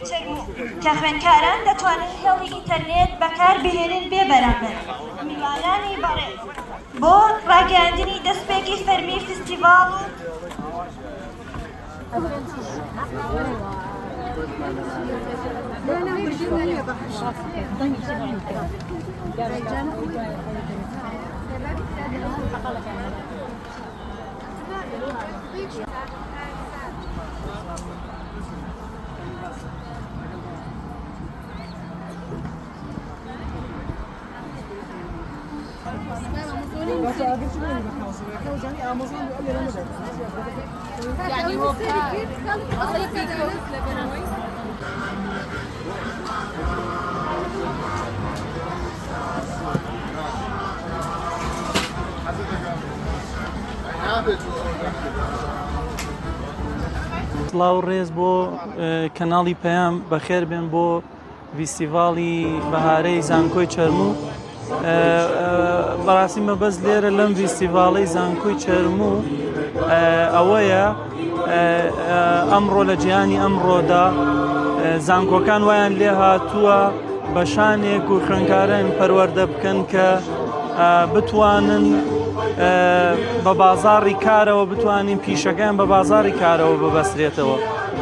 چرمو کە خوێندکاران دەتوانن هێڵی ئینتەرنێت بەکاربهێنن بێ بەرامبەر میوانانی بەڕێز بۆ ڕاگەیاندنی دەستپێکی فەرمی فستیڤاڵ يعني هو سڵاو ڕێز بۆ کەناڵی پەیام بەخێر بێن بۆ فیستیڤاڵی بەهارەی زانکۆی چەرموو. بەڕاستی مەبەست لێرە لەم فیستیڤاڵەی زانکۆی چەرموو ئەوەیە ئەمڕۆ لە جیهانی ئەمڕۆدا زانکۆکان وایان لێ هاتووە بە شانێک و خوێندکاران پەروەردە بکەن کە بتوانن بە بازاڕی کارەوە بتوانین پیشەکان بە بازاڕی کارەوە ببەسرێتەوە.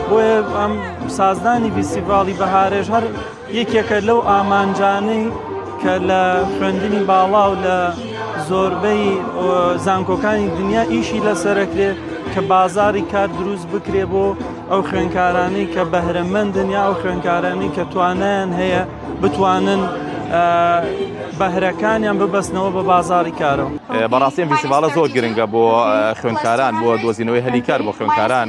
بۆیە ئەم سازدانی فیستیڤاڵی بەهارێژ هەر یەکێکە لەو ئامانجانەی کە لە خوێندنی باڵا و لە زۆربەی زانکۆکانی دنیا ئیشی لەسەرەکرێ کە بازاڕی کار دروست بکرێ بۆ ئەو خوێندکارانەی کە بەهرەمەندن یا ئەو خوێندکارانەی کە توانیان هەیە بتوانن بەهرەکانیان ببەستنەوە بە بازاڕی کارەوە. بەڕاستی فیستیڤاڵە زۆر گرنگە بۆ خوێندکاران بۆ دۆزینەوەی هەلی کار بۆ خوێندکاران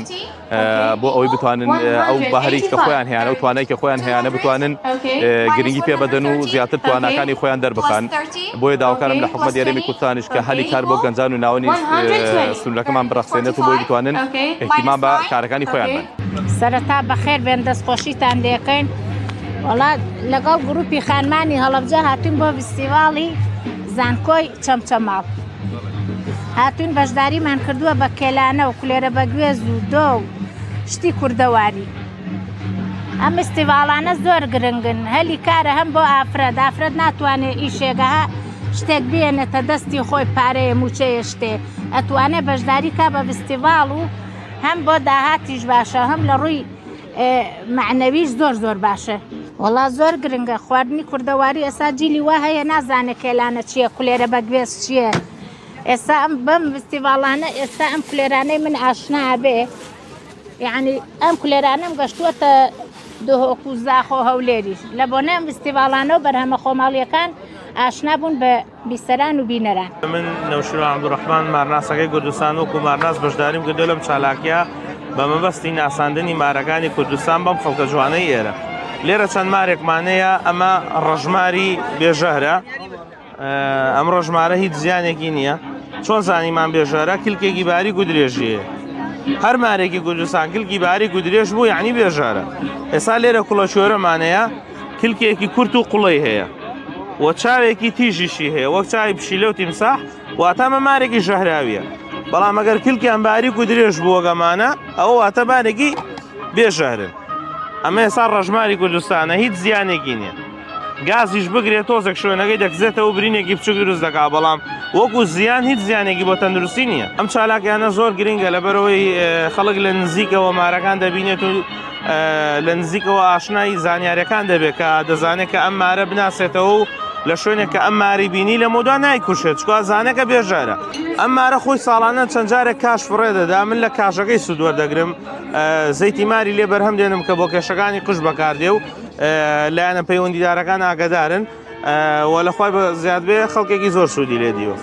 بۆ ئەوەی بتوانن ئەو بەهەرێکی کە خۆیان هەیەە و توانای کە خۆیان هەیەە بتوانن گرنگی پێ بەدەن و زیاتر تواناکانی خۆیان دەربخان. بۆیە داواکارم لە حکومەت یاریمی کوردستانیش کە هەلی کار بۆ گەنجان و ناوەنی سنوورەکەمان بڕەخسێنێت و بۆی بتوانن احتیمام بە کارەکانی خۆیان بن. سەرەتا بەخێر بێن دەستخۆشیتان دەکەین. وڵات لەگەڵ گروپی خانمانی هەڵەبجە هاتوون بۆ فیستیڤاڵی زانکۆی چەمچەماڵ. هاتوون بەشداریمان کردووە بە کێلانە و کولێرە بەگوێز و دۆ و شتی کوردەواری. ئەم فیستیڤاڵانە زۆر گرنگن، هەلی کارە هەم بۆ ئافرەت ناتوانێت ئیشێگەها شتێک بێنێتە دەستی خۆی پارەیە موچەیە شتێ ئەتوانێت بەشداری کا بە فیستیڤاڵ و هەم بۆ داهاتیش باشە هەم لە ڕووی معنەویش زۆر باشە. وڵا زۆر گرنگە خواردنی کوردەواری ئێستا جیلی وا هەیە نازانێت کێلانە چییە کولێرە بەگوێز چییە. ئێستا ئەم بەم فیستیڤاڵانە ئێستا ئەم کولێرانەی من ئاشنا بێ یعنی ئەم کولێرانەم گەشتووەتە دۆهۆک و زاخۆ هەولێریش لە بۆنە ئەم فیستیڤاڵانە و بەرهەمە خۆماڵیەکان ئاشنا بوون بە بیسەران و بینەران. من نەوشیرۆ عەبدوڕەحمان مارناسەکەی کوردستان وەکو مارناس بەشداریم کردو لەم چالاکیە بە مەبەستی ناساندنی مارەکانی کوردستان بەم خەڵکە جوانەی ئێرە. لێرە چەند مارێکمانەیە ئەمە ڕەژماری بێژەهرە. ئەم ڕۆژمارە هیچ زیانێکی نییە. چۆن زانیمان بێژەهرە کلکێکی باریک و درێژیە. هەر مارێکی کوردستان کلکی باریک و درێژ بوو یعنی بێژەهرە. ئێستا لێرە کوڵە شۆرەمانەیە کلکێکی کورت و قوڵی هەیە و چاوێکی تیژیشی هەیە وەک چاوی پشیلە و تیمساح واتە ئەمە مارێکی ژەهراویە. بەڵام ئەگەر کلکیان باریک و درێژ بووە گەمانە ئەوە واتە مارێکی بێژەهرن. ئەمە ئێستا ڕەژماری کوردستانە هیچ زیانێکی نییە. گازیش بگرێت تۆزێک شوێنەکەی دەکزێتەوە و برینێکی بچووک دروست دەکات بەڵام وەکو زیان هیچ زیانێکی بۆ تەندروستی نییە. ئەم چالاکیانە زۆر گرنگە لەبەرەوەی خەڵک لە نزیکەوە مارەکان دەبینێت و لە نزیکەوە ئاشنای زانیاریەکان دەبێت کە دەزانێت کە ئەم مارە بناسێتەوە و لە شوێنێک کە ئەم ماری بینی لە مۆدا نایکوشێت چکە زانەکە بێژارە. ئەم مارە خۆی ساڵانە چەند جارێک کاش فڕێدەدا من لە کاشەکەی سوودوەردەگرم زەیتی ماری لێ بەرهەم دێنم کە بۆ کێشەکانی قوش بەکاردێ و لایەنە پەیوەندیدارەکان ئاگادارن و لەخوای زیاد بێ خەڵکێکی زۆر سوودی لێ دیوە.